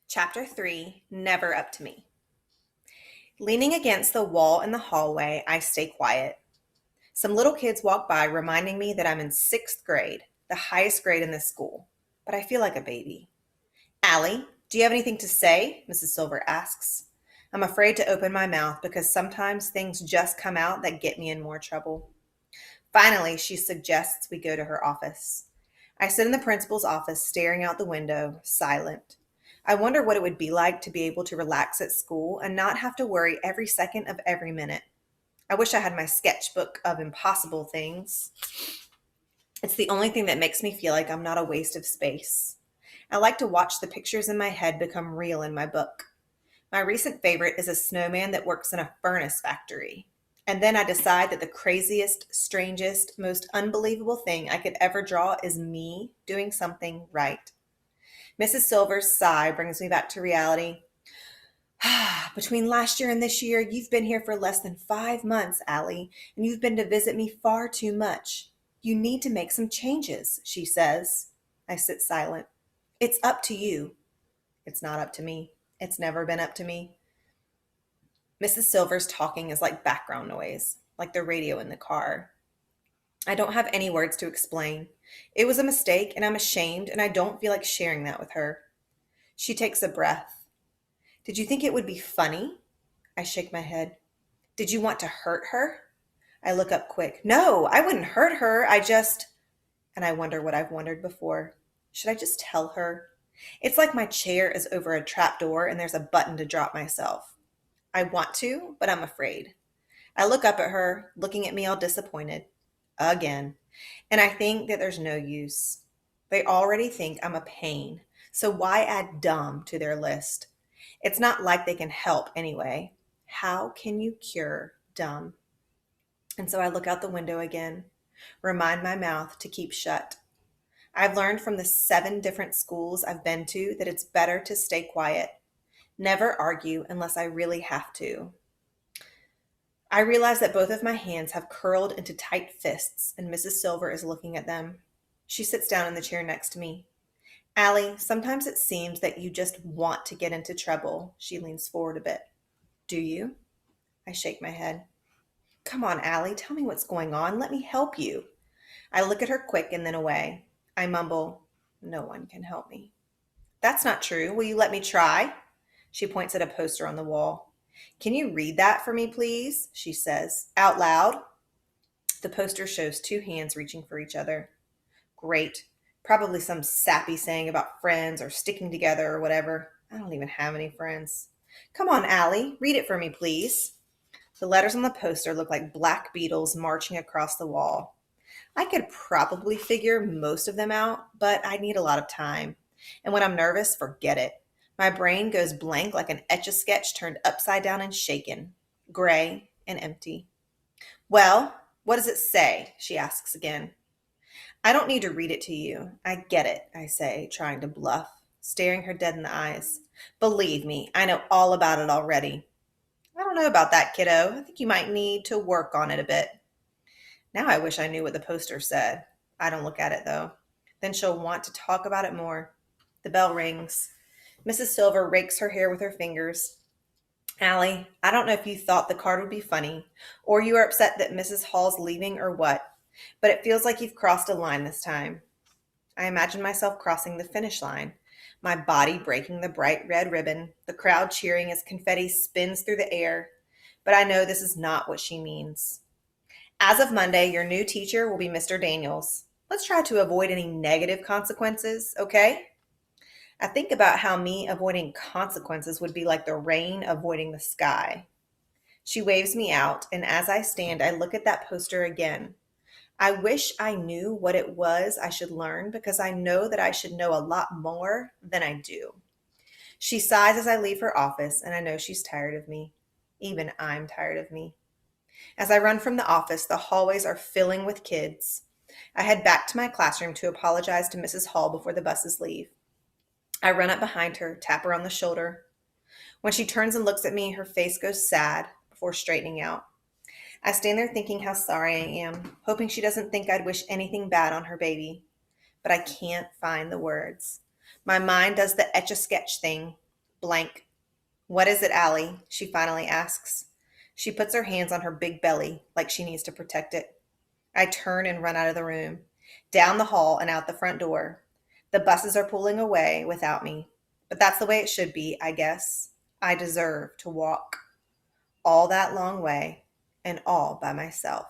Chapter 3 Never Up to Me. Leaning against the wall in the hallway, I stay quiet. Some little kids walk by, reminding me that I'm in sixth grade, the highest grade in this school. But I feel like a baby. Allie, do you have anything to say? Mrs. Silver asks. I'm afraid to open my mouth because sometimes things just come out that get me in more trouble. Finally, she suggests we go to her office. I sit in the principal's office, staring out the window, silent. I wonder what it would be like to be able to relax at school and not have to worry every second of every minute. I wish I had my sketchbook of impossible things. It's the only thing that makes me feel like I'm not a waste of space. I like to watch the pictures in my head become real in my book. My recent favorite is a snowman that works in a furnace factory. And then I decide that the craziest, strangest, most unbelievable thing I could ever draw is me doing something right. Mrs. Silver's sigh brings me back to reality. Between last year and this year, you've been here for less than 5 months, Allie, and you've been to visit me far too much. You need to make some changes, she says. I sit silent. It's up to you. It's not up to me. It's never been up to me. Mrs. Silver's talking is like background noise, like the radio in the car. I don't have any words to explain. It was a mistake, and I'm ashamed, and I don't feel like sharing that with her. She takes a breath. Did you think it would be funny? I shake my head. Did you want to hurt her? I look up quick. No, I wouldn't hurt her. And I wonder what I've wondered before. Should I just tell her? It's like my chair is over a trap door and there's a button to drop myself. I want to, but I'm afraid. I look up at her, looking at me all disappointed. Again. And I think that there's no use. They already think I'm a pain, so why add dumb to their list? It's not like they can help anyway. How can you cure dumb? And so I look out the window again, remind my mouth to keep shut. I've learned from the 7 different schools I've been to that it's better to stay quiet. Never argue unless I really have to. I realize that both of my hands have curled into tight fists, and Mrs. Silver is looking at them. She sits down in the chair next to me. Allie, sometimes it seems that you just want to get into trouble. She leans forward a bit. Do you? I shake my head. Come on, Allie, tell me what's going on. Let me help you. I look at her quick and then away. I mumble, no one can help me. That's not true. Will you let me try? She points at a poster on the wall. Can you read that for me, please? She says, out loud. The poster shows 2 hands reaching for each other. Great. Probably some sappy saying about friends or sticking together or whatever. I don't even have any friends. Come on, Allie, read it for me, please. The letters on the poster look like black beetles marching across the wall. I could probably figure most of them out, but I need a lot of time. And when I'm nervous, forget it. My brain goes blank like an Etch-a-Sketch turned upside down and shaken, gray and empty. Well, what does it say? She asks again. I don't need to read it to you. I get it, I say, trying to bluff, staring her dead in the eyes. Believe me, I know all about it already. I don't know about that, kiddo. I think you might need to work on it a bit. Now I wish I knew what the poster said. I don't look at it, though. Then she'll want to talk about it more. The bell rings. Mrs. Silver rakes her hair with her fingers. Allie, I don't know if you thought the card would be funny, or you are upset that Mrs. Hall's leaving or what, but it feels like you've crossed a line this time. I imagine myself crossing the finish line, my body breaking the bright red ribbon, the crowd cheering as confetti spins through the air, but I know this is not what she means. As of Monday, your new teacher will be Mr. Daniels. Let's try to avoid any negative consequences, okay? I think about how me avoiding consequences would be like the rain avoiding the sky. She waves me out, and as I stand, I look at that poster again. I wish I knew what it was I should learn because I know that I should know a lot more than I do. She sighs as I leave her office, and I know she's tired of me. Even I'm tired of me. As I run from the office, the hallways are filling with kids. I head back to my classroom to apologize to Mrs. Hall before the buses leave. I run up behind her, tap her on the shoulder. When she turns and looks at me, her face goes sad before straightening out. I stand there thinking how sorry I am, hoping she doesn't think I'd wish anything bad on her baby. But I can't find the words. My mind does the Etch-a-Sketch thing. Blank. What is it, Allie? She finally asks. She puts her hands on her big belly like she needs to protect it. I turn and run out of the room, down the hall and out the front door. The buses are pulling away without me. But that's the way it should be, I guess. I deserve to walk all that long way and all by myself.